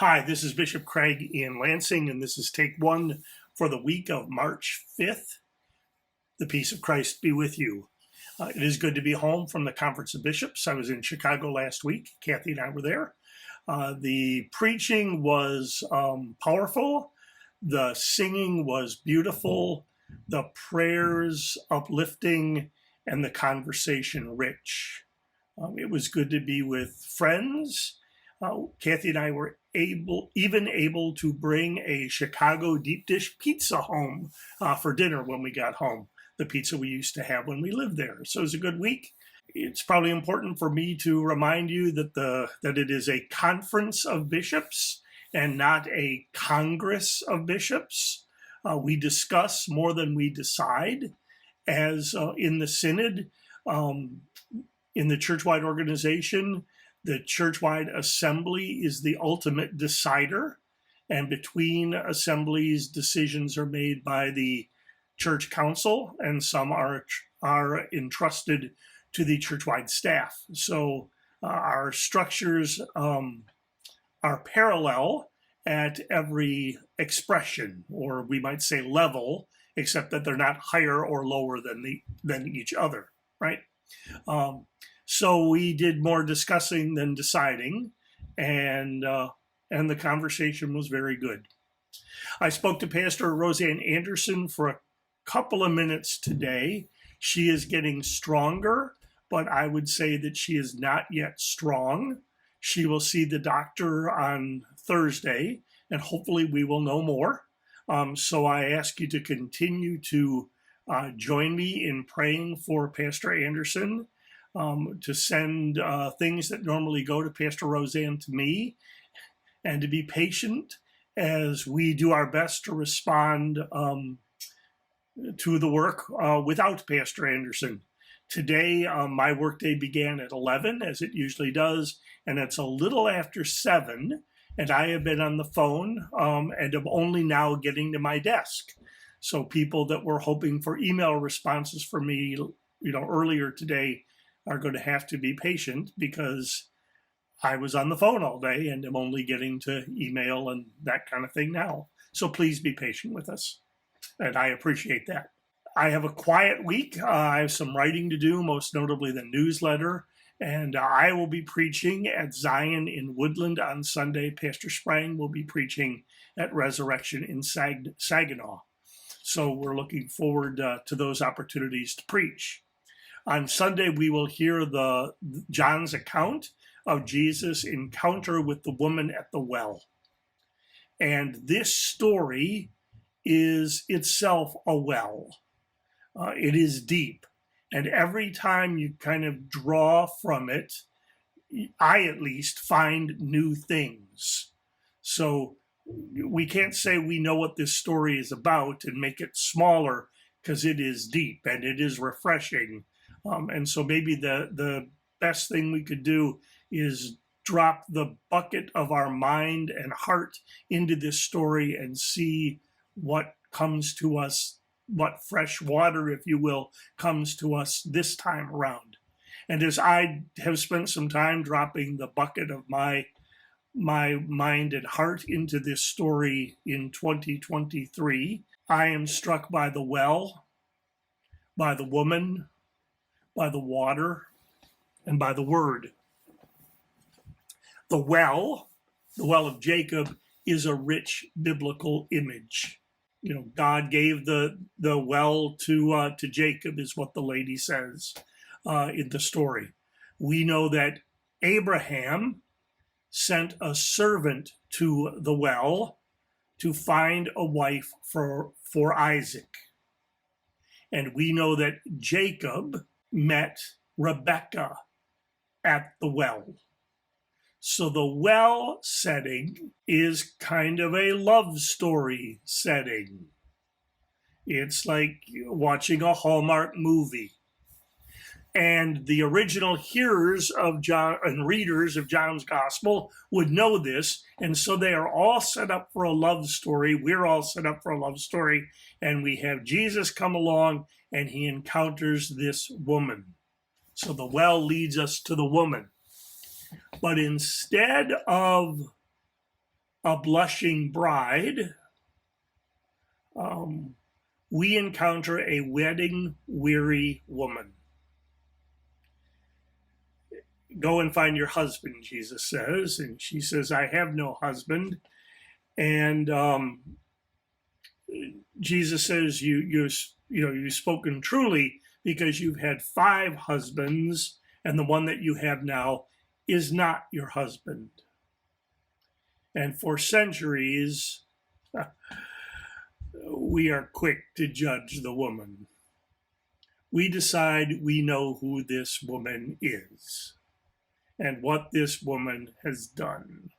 Hi, this is Bishop Craig in Lansing, and this is take one for the week of March 5th. The peace of Christ be with you. It is good to be home from the Conference of Bishops. I was in Chicago last week. Kathy and I were there. The preaching was powerful. The singing was beautiful. The prayers uplifting, and the conversation rich. It was good to be with friends. Kathy and I were able to bring a Chicago deep dish pizza home for dinner when we got home, the pizza we used to have when we lived there. So it was a good week. It's probably important for me to remind you that it is a conference of bishops and not a congress of bishops. We discuss more than we decide, as in the synod, in the churchwide organization. The churchwide assembly is the ultimate decider, and between assemblies, decisions are made by the church council, and some are entrusted to the churchwide staff. So our structures are parallel at every expression, or we might say level, except that they're not higher or lower than each other, right? So we did more discussing than deciding, and the conversation was very good. I spoke to Pastor Roseanne Anderson for a couple of minutes today. She is getting stronger, but I would say that she is not yet strong. She will see the doctor on Thursday, and hopefully we will know more. So I ask you to continue to join me in praying for Pastor Anderson. To send things that normally go to Pastor Roseanne to me, and to be patient as we do our best to respond to the work without Pastor Anderson. Today, my workday began at 11, as it usually does, and it's a little after 7, and I have been on the phone and am only now getting to my desk. So people that were hoping for email responses from me, earlier today, are going to have to be patient, because I was on the phone all day and am only getting to email and that kind of thing now. So please be patient with us, and I appreciate that. I have a quiet week. I have some writing to do, most notably the newsletter, and I will be preaching at Zion in Woodland on Sunday. Pastor Sprang will be preaching at Resurrection in Saginaw. So we're looking forward to those opportunities to preach. On Sunday, we will hear John's account of Jesus' encounter with the woman at the well. And this story is itself a well. It is deep. And every time you kind of draw from it, I at least find new things. So we can't say we know what this story is about and make it smaller, because it is deep and it is refreshing. And so maybe the best thing we could do is drop the bucket of our mind and heart into this story and see what comes to us, what fresh water, if you will, comes to us this time around. And as I have spent some time dropping the bucket of my mind and heart into this story in 2023, I am struck by the well, by the woman, by the water, and by the word. The well of Jacob, is a rich biblical image. God gave the well to Jacob, is what the lady says in the story. We know that Abraham sent a servant to the well to find a wife for Isaac. And we know that Jacob met Rebekah at the well. So the well setting is kind of a love story setting. It's like watching a Hallmark movie. And the original hearers of John and readers of John's Gospel would know this. And so they are all set up for a love story. We're all set up for a love story. And we have Jesus come along and he encounters this woman. So the well leads us to the woman. But instead of a blushing bride, we encounter a wedding-weary woman. Go and find your husband, Jesus says. And she says, I have no husband. And Jesus says, you've spoken truly, because you've had 5 husbands, and the one that you have now is not your husband. And for centuries, we are quick to judge the woman. We decide we know who this woman is and what this woman has done.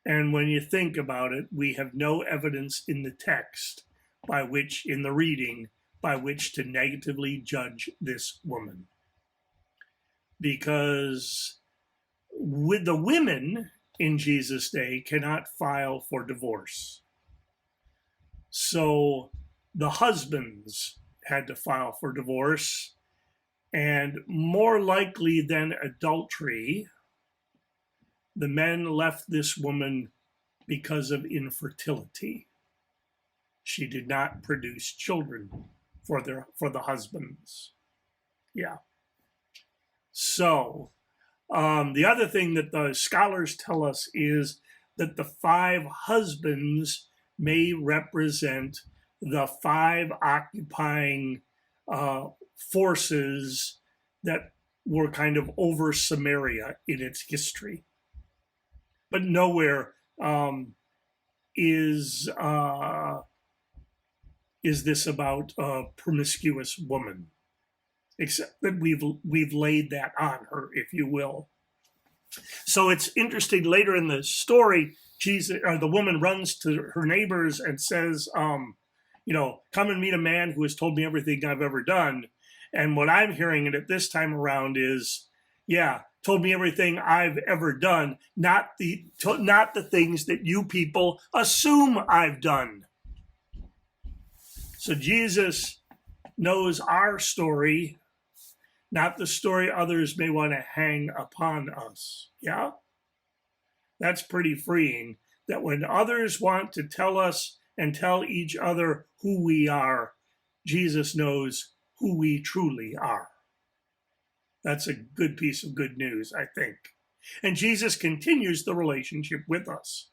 And when you think about it, we have no evidence in the text in the reading, by which to negatively judge this woman. Because with the women in Jesus' day cannot file for divorce. So the husbands had to file for divorce, and more likely than adultery, the men left this woman because of infertility. She did not produce children for the husbands. Yeah. So the other thing that the scholars tell us is that the 5 husbands may represent the 5 occupying forces that were kind of over Samaria in its history. But nowhere is this about a promiscuous woman, except that we've laid that on her, if you will. So it's interesting, later in the story, the woman runs to her neighbors and says, come and meet a man who has told me everything I've ever done. And what I'm hearing at this time around is, told me everything I've ever done, not the things that you people assume I've done. So Jesus knows our story, not the story others may want to hang upon us. Yeah? That's pretty freeing, that when others want to tell us and tell each other who we are, Jesus knows who we truly are. That's a good piece of good news, I think. And Jesus continues the relationship with us.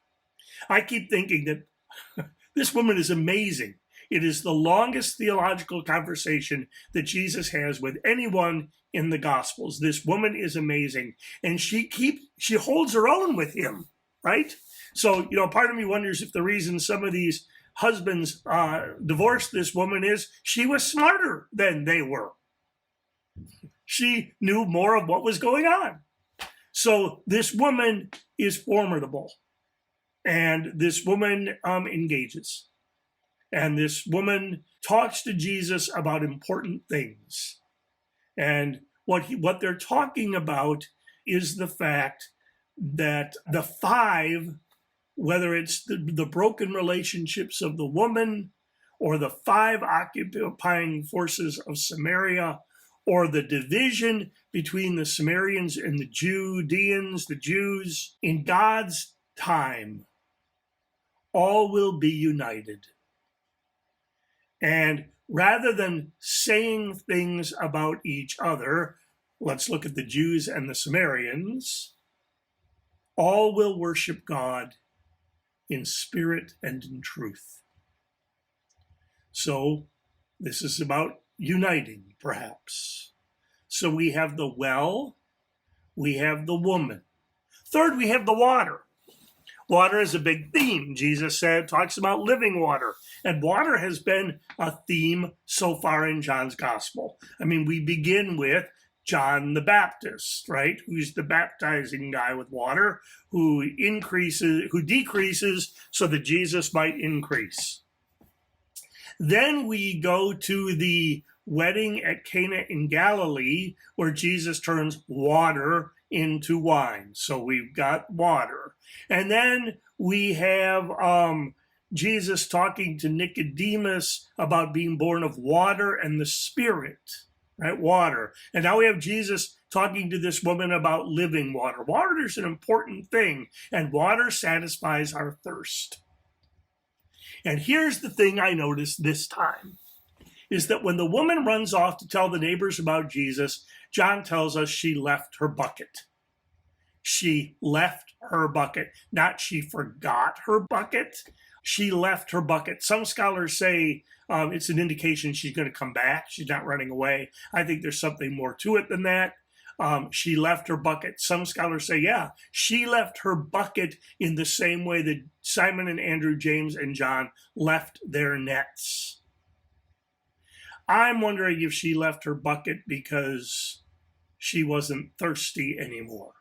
I keep thinking that this woman is amazing. It is the longest theological conversation that Jesus has with anyone in the Gospels. This woman is amazing. And she holds her own with him, right? So, part of me wonders if the reason some of these husbands divorced this woman is she was smarter than they were. She knew more of what was going on. So this woman is formidable. And this woman engages. And this woman talks to Jesus about important things. And what they're talking about is the fact that the 5, whether it's the broken relationships of the woman, or the 5 occupying forces of Samaria, or the division between the Samaritans and the Judeans, the Jews, in God's time, all will be united. And rather than saying things about each other, let's look at the Jews and the Samaritans, all will worship God in spirit and in truth. So this is about uniting, perhaps. So we have the well, we have the woman. Third, we have the water. Water is a big theme. Jesus talks about living water. And water has been a theme so far in John's gospel. I mean, we begin with John the Baptist, right? Who's the baptizing guy with water, who decreases so that Jesus might increase. Then we go to the wedding at Cana in Galilee, where Jesus turns water into wine. So we've got water. And then we have Jesus talking to Nicodemus about being born of water and the Spirit. right? Water. And now we have Jesus talking to this woman about living water. Water is an important thing, and water satisfies our thirst. And here's the thing I noticed this time, is that when the woman runs off to tell the neighbors about Jesus, John tells us she left her bucket. She left her bucket, not she forgot her bucket. She left her bucket. Some scholars say it's an indication she's going to come back. She's not running away. I think there's something more to it than that. She left her bucket. Some scholars say, yeah, she left her bucket in the same way that Simon and Andrew, James and John left their nets. I'm wondering if she left her bucket because she wasn't thirsty anymore.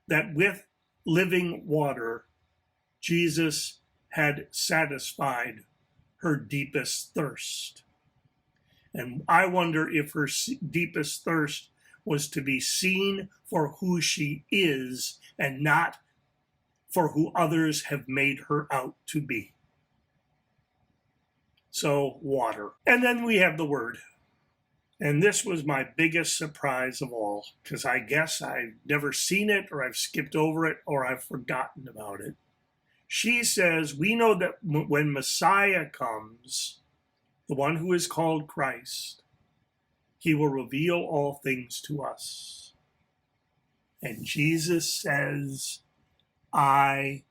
That with living water, Jesus had satisfied her deepest thirst. And I wonder if her deepest thirst was to be seen for who she is and not for who others have made her out to be. So, water. And then we have the word. And this was my biggest surprise of all, because I guess I've never seen it, or I've skipped over it, or I've forgotten about it. She says, we know that when Messiah comes, the one who is called Christ, he will reveal all things to us. And Jesus says, I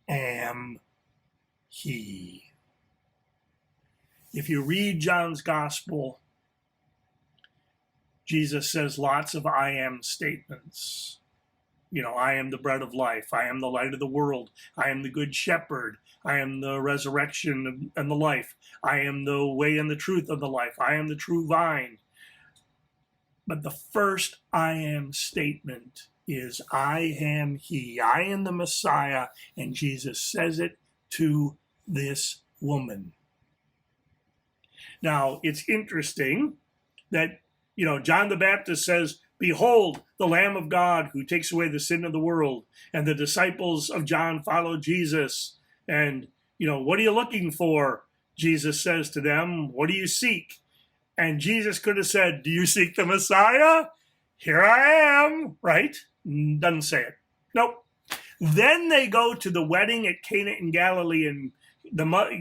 am he. If you read John's gospel, Jesus says lots of I am statements. You know, I am the bread of life. I am the light of the world. I am the good shepherd. I am the resurrection and the life. I am the way and the truth of the life. I am the true vine. But the first I am statement is I am he. I am the Messiah. And Jesus says it to this woman. Now, it's interesting that, you know, John the Baptist says, behold, the Lamb of God who takes away the sin of the world. And the disciples of John follow Jesus. And, you know, what are you looking for? Jesus says to them, what do you seek? And Jesus could have said, do you seek the Messiah? Here I am, right? Doesn't say it. Nope. Then they go to the wedding at Cana in Galilee, and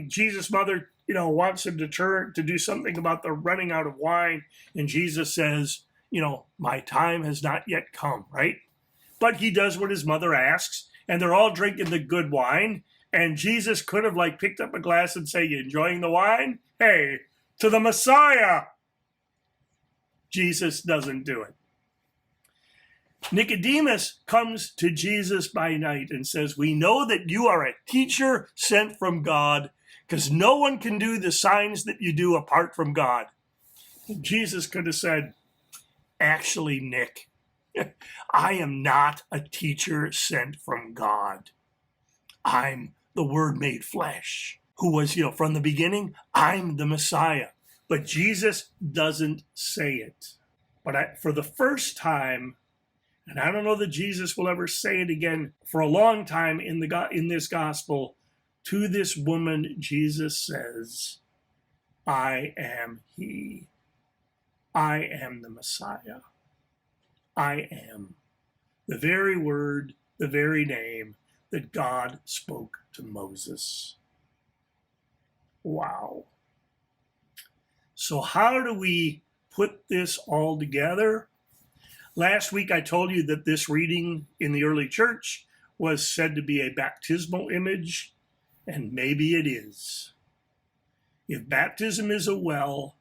Jesus' mother, you know, wants him to do something about the running out of wine. And Jesus says, you know, my time has not yet come, right? But he does what his mother asks, and they're all drinking the good wine. And Jesus could have like picked up a glass and say, you enjoying the wine? Hey, to the Messiah. Jesus doesn't do it. Nicodemus comes to Jesus by night and says, we know that you are a teacher sent from God, because no one can do the signs that you do apart from God. And Jesus could have said, actually, Nick, I am not a teacher sent from God. I'm the Word made flesh, who was, you know, from the beginning, I'm the Messiah. But Jesus doesn't say it. But for the first time, and I don't know that Jesus will ever say it again for a long time in this gospel, to this woman, Jesus says, I am he. I am the Messiah. I am the very word, the very name that God spoke to Moses. Wow. So how do we put this all together? Last week I told you that this reading in the early church was said to be a baptismal image, and maybe it is. If baptism is a well,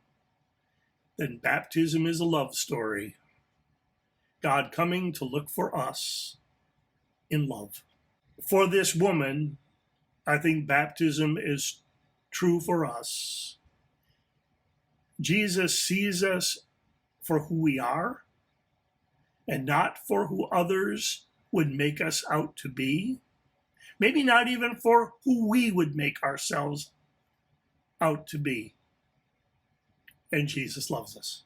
then baptism is a love story. God coming to look for us in love. For this woman, I think baptism is true for us. Jesus sees us for who we are and not for who others would make us out to be. Maybe not even for who we would make ourselves out to be. And Jesus loves us.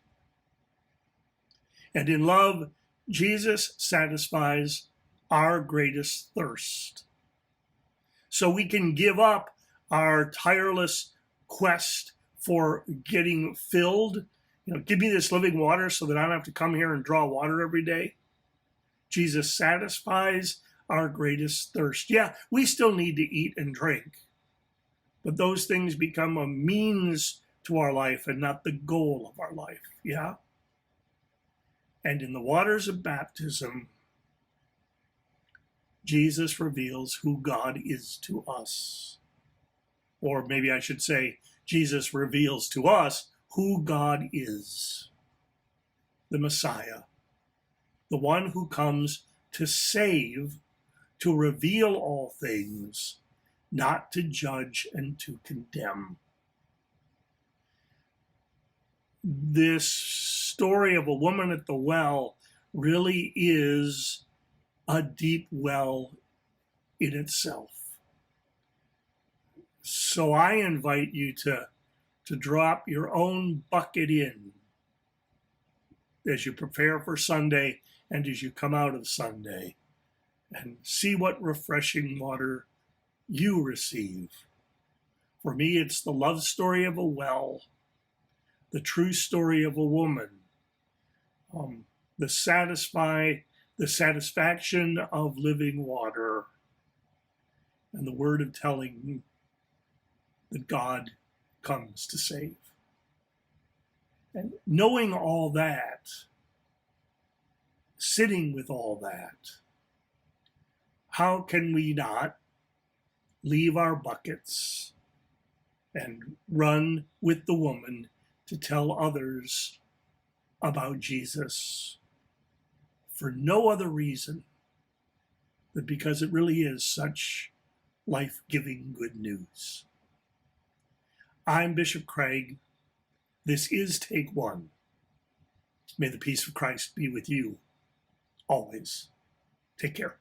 And in love, Jesus satisfies our greatest thirst. So we can give up our tireless quest for getting filled Give me this living water so that I don't have to come here and draw water every day. Jesus satisfies our greatest thirst. Yeah, we still need to eat and drink, but those things become a means to our life and not the goal of our life. Yeah? And in the waters of baptism, Jesus reveals who God is to us. Or maybe I should say, Jesus reveals to us who God is. The Messiah, the one who comes to save, to reveal all things, not to judge and to condemn. This story of a woman at the well really is a deep well in itself. So I invite you to drop your own bucket in as you prepare for Sunday and as you come out of Sunday, and see what refreshing water you receive. For me, it's the love story of a well, the true story of a woman, the satisfaction of living water, and the word of telling that God comes to save. And knowing all that, sitting with all that, how can we not leave our buckets and run with the woman to tell others about Jesus for no other reason than because it really is such life-giving good news? I'm Bishop Craig. This is Take One. May the peace of Christ be with you always. Take care.